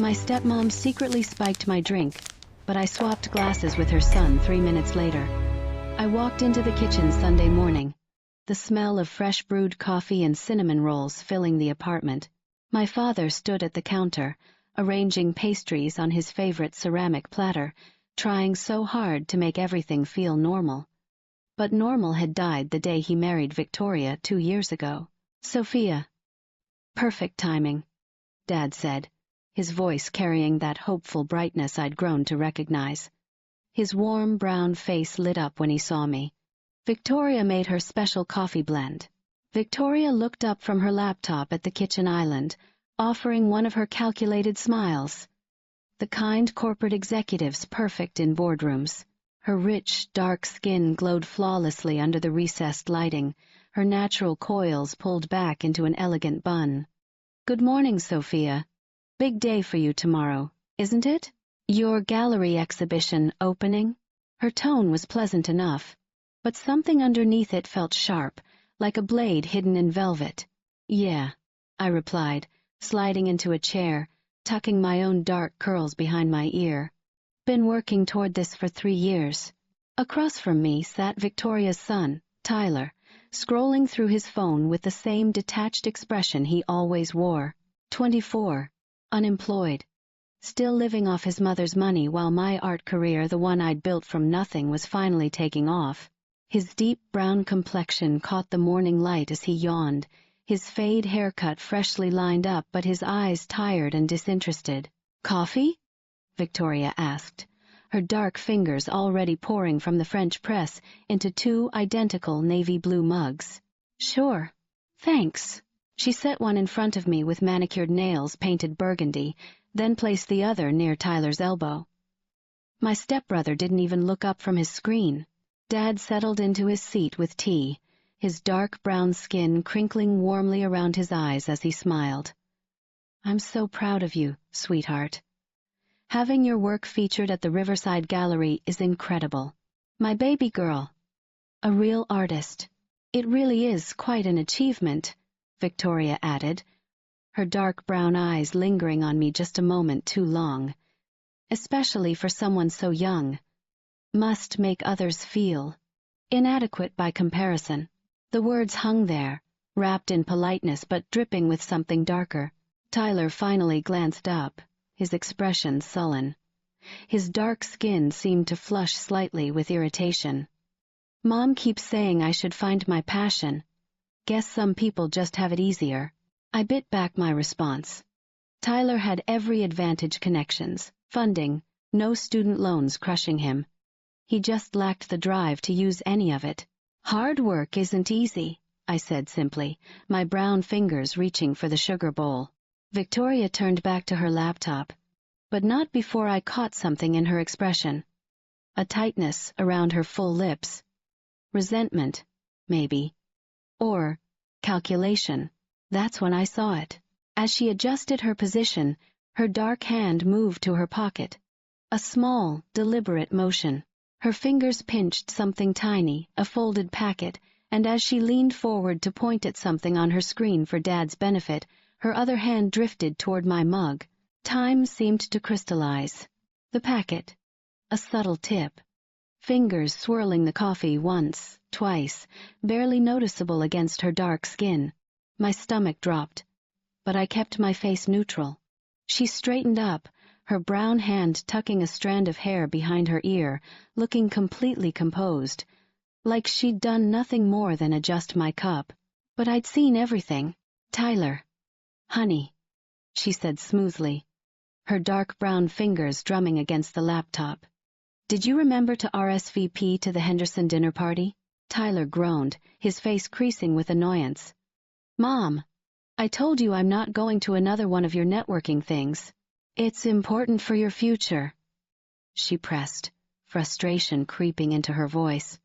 My stepmom secretly spiked my drink, but I swapped glasses with her son 3 minutes later. I walked into the kitchen Sunday morning, the smell of fresh brewed coffee and cinnamon rolls filling the apartment. My father stood at the counter, arranging pastries on his favorite ceramic platter, trying so hard to make everything feel normal. But normal had died the day he married Victoria 2 years ago. Sophia. Perfect timing, Dad said, his voice carrying that hopeful brightness I'd grown to recognize. His warm brown face lit up when he saw me. Victoria made her special coffee blend. Victoria looked up from her laptop at the kitchen island, offering one of her calculated smiles. The kind corporate executive's perfect in boardrooms. Her rich, dark skin glowed flawlessly under the recessed lighting, her natural coils pulled back into an elegant bun. Good morning, Sophia. Big day for you tomorrow, isn't it? Your gallery exhibition opening? Her tone was pleasant enough, but something underneath it felt sharp, like a blade hidden in velvet. Yeah, I replied, sliding into a chair, tucking my own dark curls behind my ear. Been working toward this for 3 years. Across from me sat Victoria's son, Tyler, scrolling through his phone with the same detached expression he always wore. 24, unemployed, still living off his mother's money while my art career, the one I'd built from nothing, was finally taking off. His deep brown complexion caught the morning light as he yawned, his fade haircut freshly lined up but his eyes tired and disinterested. Coffee? Victoria asked, her dark fingers already pouring from the French press into 2 identical navy blue mugs. Sure. Thanks. She set one in front of me with manicured nails painted burgundy, then placed the other near Tyler's elbow. My stepbrother didn't even look up from his screen. Dad settled into his seat with tea, his dark brown skin crinkling warmly around his eyes as he smiled. I'm so proud of you, sweetheart. Having your work featured at the Riverside Gallery is incredible. My baby girl. A real artist. It really is quite an achievement, Victoria added, her dark brown eyes lingering on me just a moment too long. Especially for someone so young. Must make others feel inadequate by comparison. The words hung there, wrapped in politeness but dripping with something darker. Tyler finally glanced up, his expression sullen. His dark skin seemed to flush slightly with irritation. Mom keeps saying I should find my passion. Guess some people just have it easier. I bit back my response. Tyler had every advantage: connections, funding, no student loans crushing him. He just lacked the drive to use any of it. Hard work isn't easy, I said simply, my brown fingers reaching for the sugar bowl. Victoria turned back to her laptop, but not before I caught something in her expression. A tightness around her full lips. Resentment, maybe. Or calculation. That's when I saw it. As she adjusted her position, her dark hand moved to her pocket. A small, deliberate motion. Her fingers pinched something tiny, a folded packet, and as she leaned forward to point at something on her screen for Dad's benefit, her other hand drifted toward my mug. Time seemed to crystallize. The packet. A subtle tip. Fingers swirling the coffee once, twice, barely noticeable against her dark skin. My stomach dropped, but I kept my face neutral. She straightened up, her brown hand tucking a strand of hair behind her ear, looking completely composed, like she'd done nothing more than adjust my cup. But I'd seen everything. Tyler. Honey, she said smoothly, her dark brown fingers drumming against the laptop. Did you remember to RSVP to the Henderson dinner party? Tyler groaned, his face creasing with annoyance. Mom, I told you I'm not going to another one of your networking things. It's important for your future, she pressed, frustration creeping into her voice.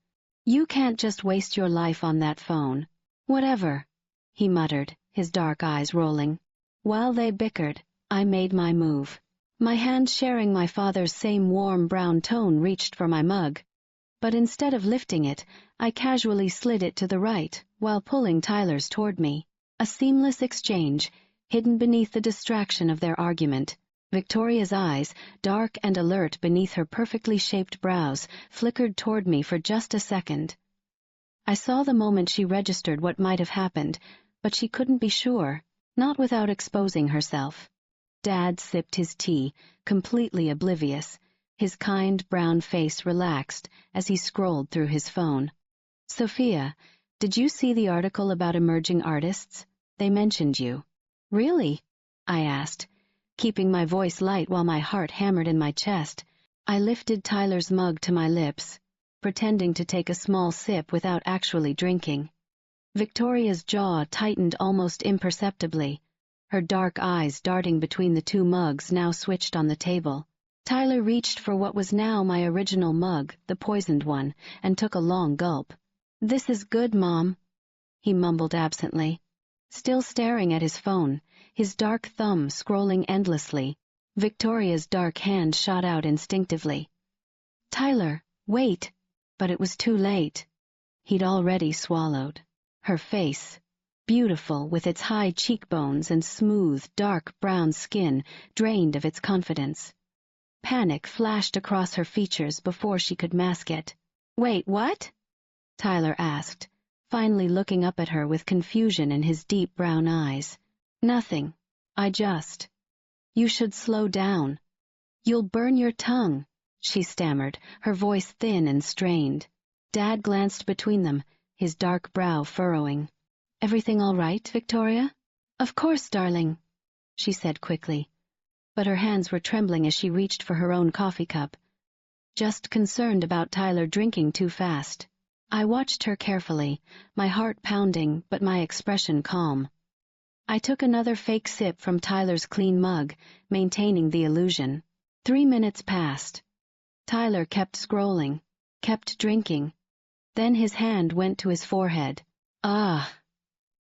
You can't just waste your life on that phone. Whatever, he muttered, his dark eyes rolling. While they bickered, I made my move. My hand sharing my father's same warm brown tone reached for my mug. But instead of lifting it, I casually slid it to the right, while pulling Tyler's toward me. A seamless exchange, hidden beneath the distraction of their argument. Victoria's eyes, dark and alert beneath her perfectly shaped brows, flickered toward me for just a second. I saw the moment she registered what might have happened, but she couldn't be sure, not without exposing herself. Dad sipped his tea, completely oblivious, his kind brown face relaxed as he scrolled through his phone. "Sophia, did you see the article about emerging artists? They mentioned you." "Really?" I asked, keeping my voice light while my heart hammered in my chest. I lifted Tyler's mug to my lips, pretending to take a small sip without actually drinking. Victoria's jaw tightened almost imperceptibly, her dark eyes darting between the two mugs now switched on the table. Tyler reached for what was now my original mug, the poisoned one, and took a long gulp. "This is good, Mom," he mumbled absently, still staring at his phone, his dark thumb scrolling endlessly. Victoria's dark hand shot out instinctively. "Tyler, wait!" But it was too late. He'd already swallowed. Her face, beautiful with its high cheekbones and smooth, dark brown skin, drained of its confidence. Panic flashed across her features before she could mask it. "Wait, what?" Tyler asked, finally looking up at her with confusion in his deep brown eyes. "Nothing. You should slow down. You'll burn your tongue," she stammered, her voice thin and strained. Dad glanced between them, his dark brow furrowing. "Everything all right, Victoria?" "Of course, darling," she said quickly, but her hands were trembling as she reached for her own coffee cup. Just concerned about Tyler drinking too fast. I watched her carefully, my heart pounding but my expression calm. I took another fake sip from Tyler's clean mug, maintaining the illusion. 3 minutes passed. Tyler kept scrolling, kept drinking. Then his hand went to his forehead. "Ah,"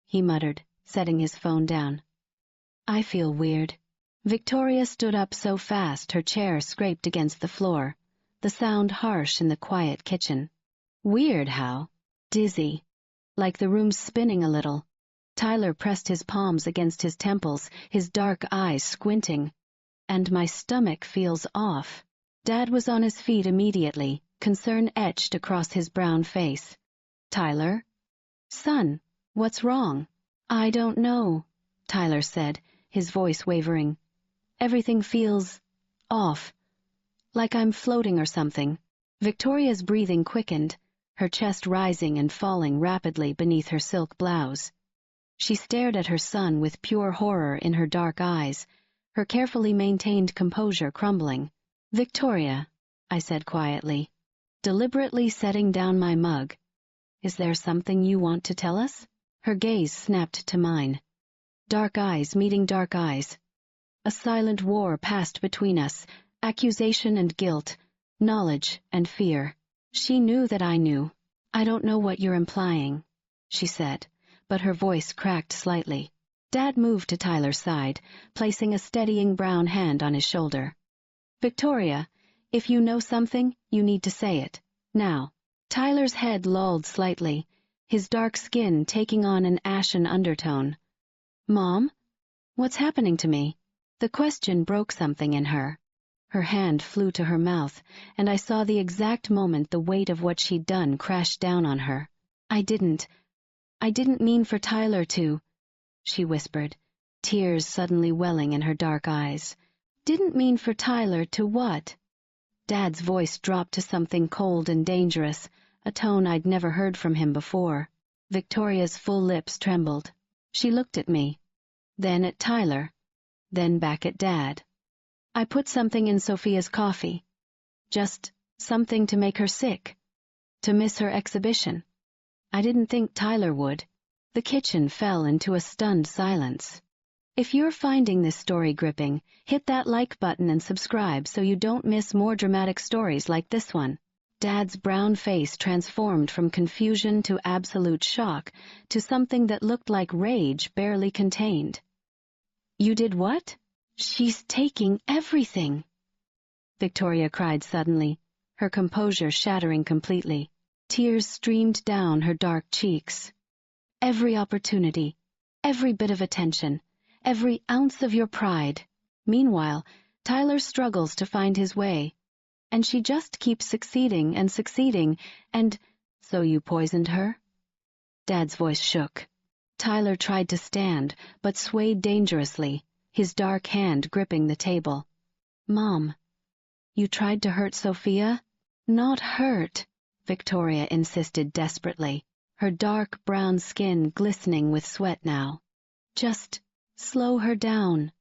he muttered, setting his phone down. "I feel weird." Victoria stood up so fast her chair scraped against the floor, the sound harsh in the quiet kitchen. "Weird how?" "Dizzy. Like the room's spinning a little." Tyler pressed his palms against his temples, his dark eyes squinting. "And my stomach feels off." Dad was on his feet immediately, concern etched across his brown face. "Tyler? Son, what's wrong?" "I don't know," Tyler said, his voice wavering. "Everything feels off, like I'm floating or something." Victoria's breathing quickened, her chest rising and falling rapidly beneath her silk blouse. She stared at her son with pure horror in her dark eyes, her carefully maintained composure crumbling. "Victoria," I said quietly, deliberately setting down my mug, "is there something you want to tell us?" Her gaze snapped to mine. Dark eyes meeting dark eyes. A silent war passed between us, accusation and guilt, knowledge and fear. She knew that I knew. "I don't know what you're implying," she said, but her voice cracked slightly. Dad moved to Tyler's side, placing a steadying brown hand on his shoulder. "Victoria, if you know something, you need to say it. Now." Tyler's head lolled slightly, his dark skin taking on an ashen undertone. "Mom? What's happening to me?" The question broke something in her. Her hand flew to her mouth, and I saw the exact moment the weight of what she'd done crashed down on her. I didn't mean for Tyler to," she whispered, tears suddenly welling in her dark eyes. "Didn't mean for Tyler to what?" Dad's voice dropped to something cold and dangerous, a tone I'd never heard from him before. Victoria's full lips trembled. She looked at me, then at Tyler, then back at Dad. "I put something in Sophia's coffee. Just something to make her sick, to miss her exhibition. I didn't think Tyler would." The kitchen fell into a stunned silence. If you're finding this story gripping, hit that like button and subscribe so you don't miss more dramatic stories like this one. Dad's brown face transformed from confusion to absolute shock to something that looked like rage barely contained. "You did what?" "She's taking everything," Victoria cried suddenly, her composure shattering completely. Tears streamed down her dark cheeks. "Every opportunity, every bit of attention, every ounce of your pride." Meanwhile, Tyler struggles to find his way, and she just keeps succeeding and succeeding, and so you poisoned her? Dad's voice shook. Tyler tried to stand, but swayed dangerously, his dark hand gripping the table. Mom, you tried to hurt Sophia? Not hurt, Victoria insisted desperately, her dark brown skin glistening with sweat now. Just slow her down.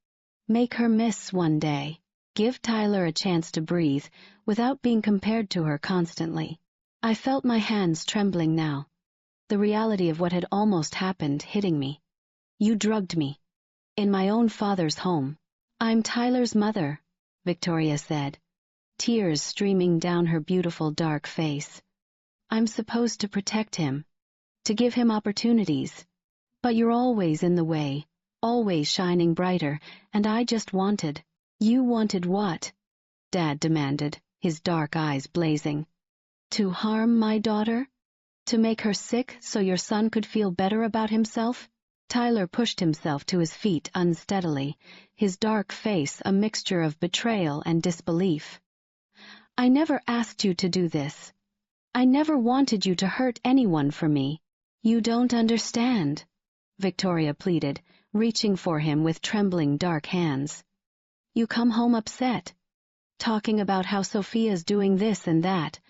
Make her miss one day. Give Tyler a chance to breathe without being compared to her constantly. I felt my hands trembling now, the reality of what had almost happened hitting me. You drugged me. In my own father's home. I'm Tyler's mother, Victoria said, tears streaming down her beautiful dark face. I'm supposed to protect him, to give him opportunities. But you're always in the way, always shining brighter, and I just wanted. You wanted what? Dad demanded, his dark eyes blazing. To harm my daughter? To make her sick so your son could feel better about himself? Tyler pushed himself to his feet unsteadily, his dark face a mixture of betrayal and disbelief. I never asked you to do this. I never wanted you to hurt anyone for me. You don't understand, Victoria pleaded, reaching for him with trembling dark hands. You come home upset, talking about how Sophia's doing this and that,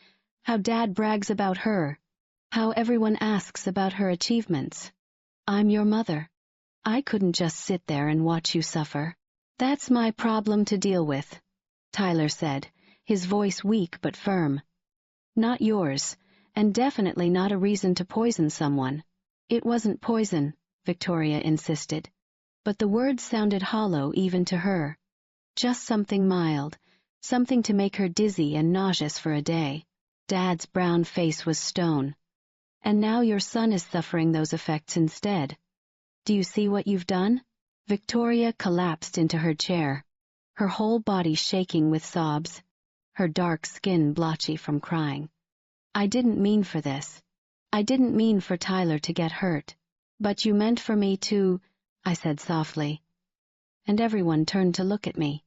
how Dad brags about her, how everyone asks about her achievements. I'm your mother. I couldn't just sit there and watch you suffer. That's my problem to deal with, Tyler said, his voice weak but firm. Not yours, and definitely not a reason to poison someone. It wasn't poison, Victoria insisted, but the words sounded hollow even to her. Just something mild, something to make her dizzy and nauseous for a day. Dad's brown face was stone. And now your son is suffering those effects instead. Do you see what you've done? Victoria collapsed into her chair, her whole body shaking with sobs, her dark skin blotchy from crying. I didn't mean for this. I didn't mean for Tyler to get hurt. But you meant for me to, I said softly. And everyone turned to look at me.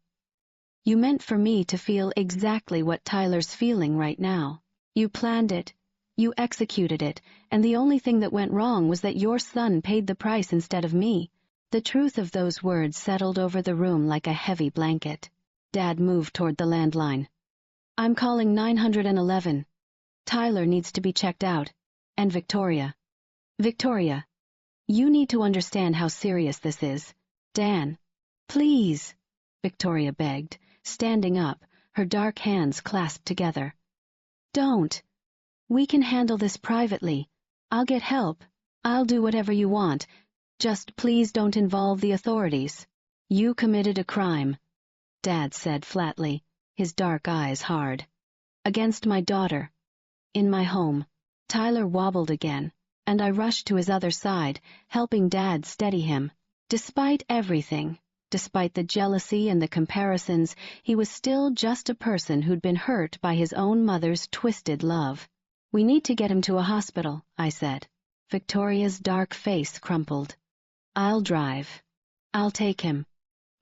You meant for me to feel exactly what Tyler's feeling right now. You planned it. You executed it, and the only thing that went wrong was that your son paid the price instead of me. The truth of those words settled over the room like a heavy blanket. Dad moved toward the landline. I'm calling 911. Tyler needs to be checked out. And Victoria. Victoria, you need to understand how serious this is. Dan. Please, Victoria begged, standing up, her dark hands clasped together. Don't. We can handle this privately. I'll get help. I'll do whatever you want. Just please don't involve the authorities. You committed a crime, Dad said flatly, his dark eyes hard. Against my daughter. In my home. Tyler wobbled again, and I rushed to his other side, helping Dad steady him. Despite everything, despite the jealousy and the comparisons, he was still just a person who'd been hurt by his own mother's twisted love. We need to get him to a hospital, I said. Victoria's dark face crumpled. I'll drive. I'll take him.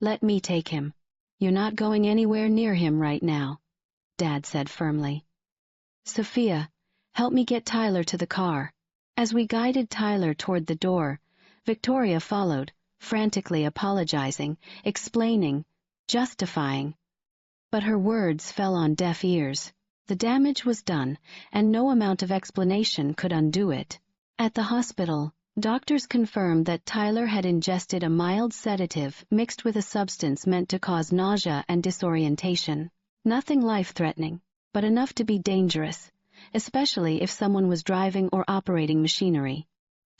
Let me take him. You're not going anywhere near him right now, Dad said firmly. Sophia, help me get Tyler to the car. As we guided Tyler toward the door, Victoria followed, frantically apologizing, explaining, justifying. But her words fell on deaf ears. The damage was done, and no amount of explanation could undo it. At the hospital, doctors confirmed that Tyler had ingested a mild sedative mixed with a substance meant to cause nausea and disorientation. Nothing life-threatening, but enough to be dangerous, especially if someone was driving or operating machinery.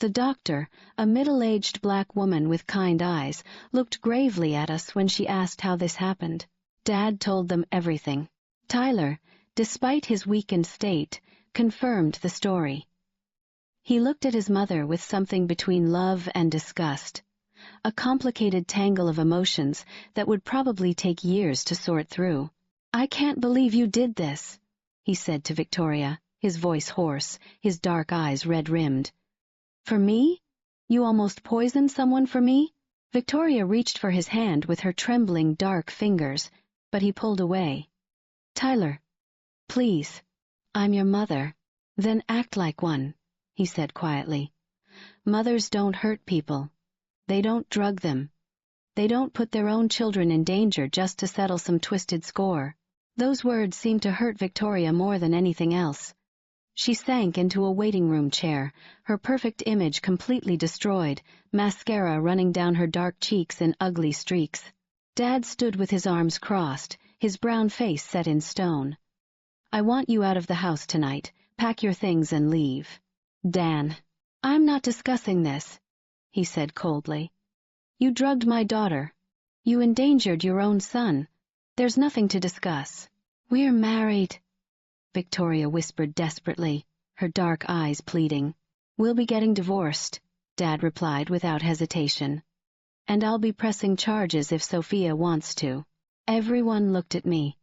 The doctor, a middle-aged black woman with kind eyes, looked gravely at us when she asked how this happened. Dad told them everything. Tyler, despite his weakened state, confirmed the story. He looked at his mother with something between love and disgust, a complicated tangle of emotions that would probably take years to sort through. I can't believe you did this, he said to Victoria, his voice hoarse, his dark eyes red-rimmed. For me? You almost poisoned someone for me? Victoria reached for his hand with her trembling, dark fingers. but he pulled away. "Tyler, please. I'm your mother." "Then act like one," he said quietly. "Mothers don't hurt people. They don't drug them. They don't put their own children in danger just to settle some twisted score." Those words seemed to hurt Victoria more than anything else. She sank into a waiting room chair, her perfect image completely destroyed, mascara running down her dark cheeks in ugly streaks. Dad stood with his arms crossed, his brown face set in stone. "I want you out of the house tonight. Pack your things and leave." "Dan, I'm not discussing this," he said coldly. "You drugged my daughter. You endangered your own son. There's nothing to discuss." "We're married," Victoria whispered desperately, her dark eyes pleading. "We'll be getting divorced," Dad replied without hesitation. "And I'll be pressing charges if Sophia wants to." Everyone looked at me.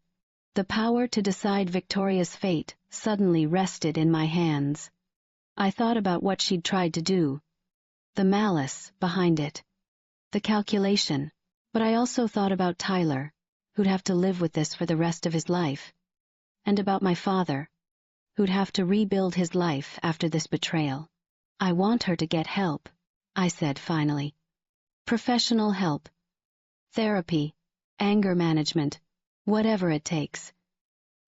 The power to decide Victoria's fate suddenly rested in my hands. I thought about what she'd tried to do, the malice behind it, the calculation, but I also thought about Tyler, who'd have to live with this for the rest of his life, and about my father, who'd have to rebuild his life after this betrayal. "I want her to get help," I said finally. "Professional help. Therapy, anger management, whatever it takes.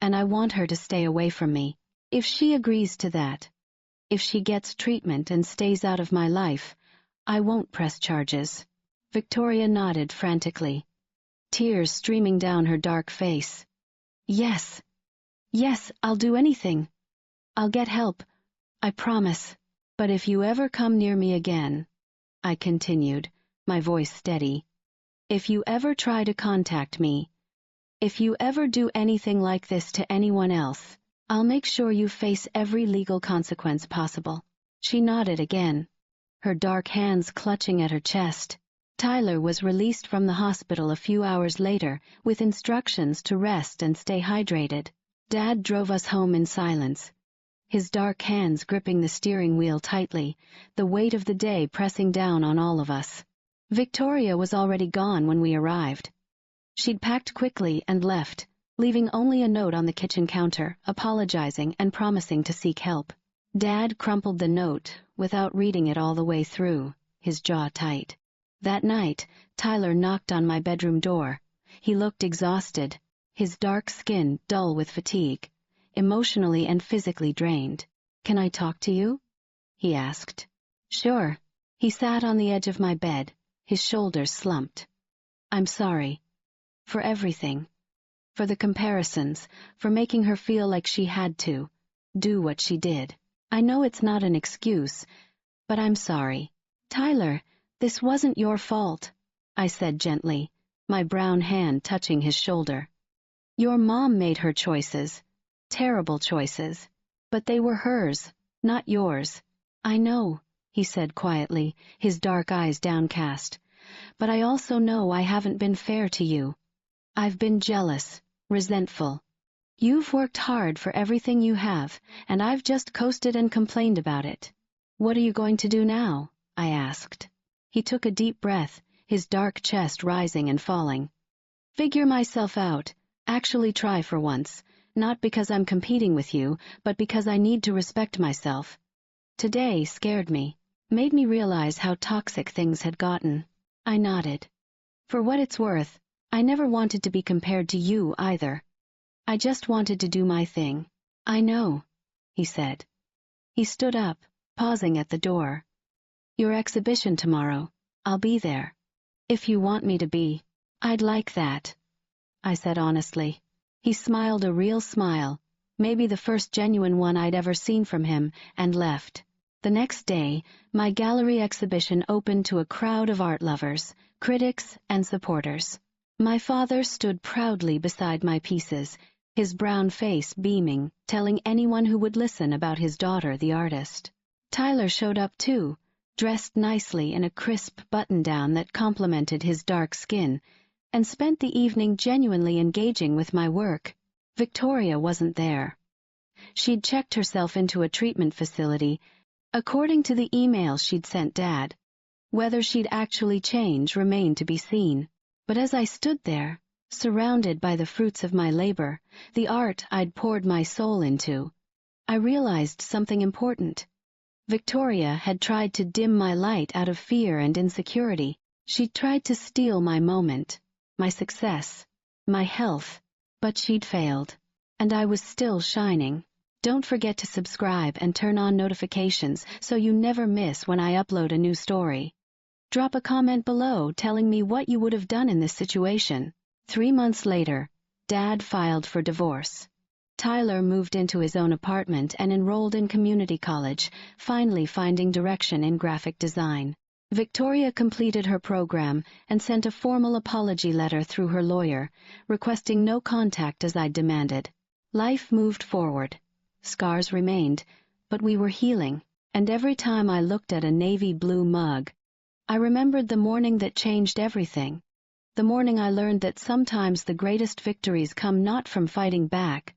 And I want her to stay away from me. If she agrees to that, if she gets treatment and stays out of my life, I won't press charges." Victoria nodded frantically, tears streaming down her dark face. "Yes. Yes, I'll do anything. I'll get help. I promise. But if you ever come near me again," I continued, my voice steady, "if you ever try to contact me, if you ever do anything like this to anyone else, I'll make sure you face every legal consequence possible." She nodded again, her dark hands clutching at her chest. Tyler was released from the hospital a few hours later with instructions to rest and stay hydrated. Dad drove us home in silence, his dark hands gripping the steering wheel tightly, the weight of the day pressing down on all of us. Victoria was already gone when we arrived. She'd packed quickly and left, leaving only a note on the kitchen counter, apologizing and promising to seek help. Dad crumpled the note without reading it all the way through, his jaw tight. That night, Tyler knocked on my bedroom door. He looked exhausted, his dark skin dull with fatigue, emotionally and physically drained. "Can I talk to you?" he asked. "Sure." He sat on the edge of my bed, his shoulders slumped. "I'm sorry. For everything. For the comparisons, for making her feel like she had to do what she did. I know it's not an excuse, but I'm sorry." "Tyler, this wasn't your fault," I said gently, my brown hand touching his shoulder. "Your mom made her choices, terrible choices, but they were hers, not yours." "I know," he said quietly, his dark eyes downcast, "but I also know I haven't been fair to you. I've been jealous, resentful. You've worked hard for everything you have, and I've just coasted and complained about it." "What are you going to do now?" I asked. He took a deep breath, his dark chest rising and falling. "Figure myself out, actually try for once, not because I'm competing with you, but because I need to respect myself. Today scared me, made me realize how toxic things had gotten." I nodded. "For what it's worth, I never wanted to be compared to you either. I just wanted to do my thing." "I know," he said. He stood up, pausing at the door. "Your exhibition tomorrow. I'll be there. If you want me to be." "I'd like that," I said honestly. He smiled a real smile, maybe the first genuine one I'd ever seen from him, and left. The next day, my gallery exhibition opened to a crowd of art lovers, critics, and supporters. My father stood proudly beside my pieces, his brown face beaming, telling anyone who would listen about his daughter, the artist. Tyler showed up too, dressed nicely in a crisp button-down that complemented his dark skin, and spent the evening genuinely engaging with my work. Victoria wasn't there. She'd checked herself into a treatment facility, according to the email she'd sent Dad. Whether she'd actually change remained to be seen. But as I stood there, surrounded by the fruits of my labor, the art I'd poured my soul into. I realized something important. Victoria had tried to dim my light out of fear and insecurity. She'd tried to steal my moment, my success, my health, but she'd failed. And I was still shining. Don't forget to subscribe and turn on notifications so you never miss when I upload a new story. Drop a comment below telling me what you would have done in this situation. 3 months later, Dad filed for divorce. Tyler moved into his own apartment and enrolled in community college, finally finding direction in graphic design. Victoria completed her program and sent a formal apology letter through her lawyer, requesting no contact as I'd demanded. Life moved forward. Scars remained, but we were healing, and every time I looked at a navy blue mug, I remembered the morning that changed everything. The morning I learned that sometimes the greatest victories come not from fighting back,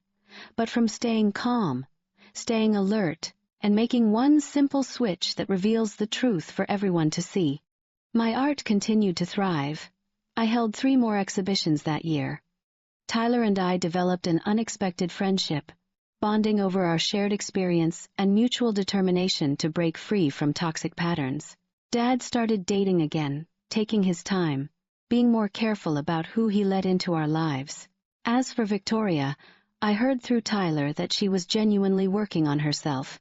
but from staying calm, staying alert, and making one simple switch that reveals the truth for everyone to see. My art continued to thrive. I held 3 more exhibitions that year. Tyler and I developed an unexpected friendship, bonding over our shared experience and mutual determination to break free from toxic patterns. Dad started dating again, taking his time, being more careful about who he let into our lives. As for Victoria, I heard through Tyler that she was genuinely working on herself.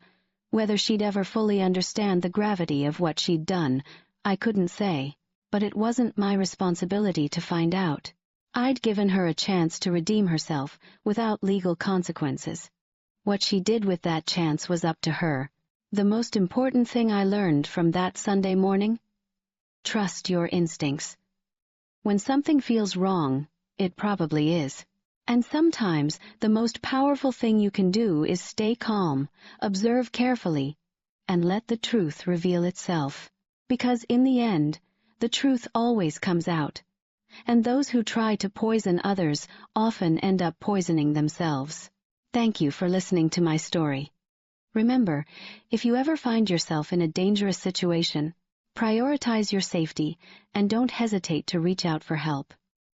Whether she'd ever fully understand the gravity of what she'd done, I couldn't say, but it wasn't my responsibility to find out. I'd given her a chance to redeem herself without legal consequences. What she did with that chance was up to her. The most important thing I learned from that Sunday morning? Trust your instincts. When something feels wrong, it probably is. And sometimes the most powerful thing you can do is stay calm, observe carefully, and let the truth reveal itself. Because in the end, the truth always comes out. And those who try to poison others often end up poisoning themselves. Thank you for listening to my story. Remember, if you ever find yourself in a dangerous situation, prioritize your safety and don't hesitate to reach out for help.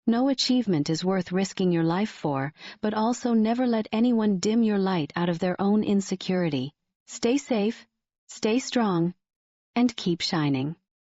No achievement is worth risking your life for, but also never let anyone dim your light out of their own insecurity. Stay safe, stay strong, and keep shining.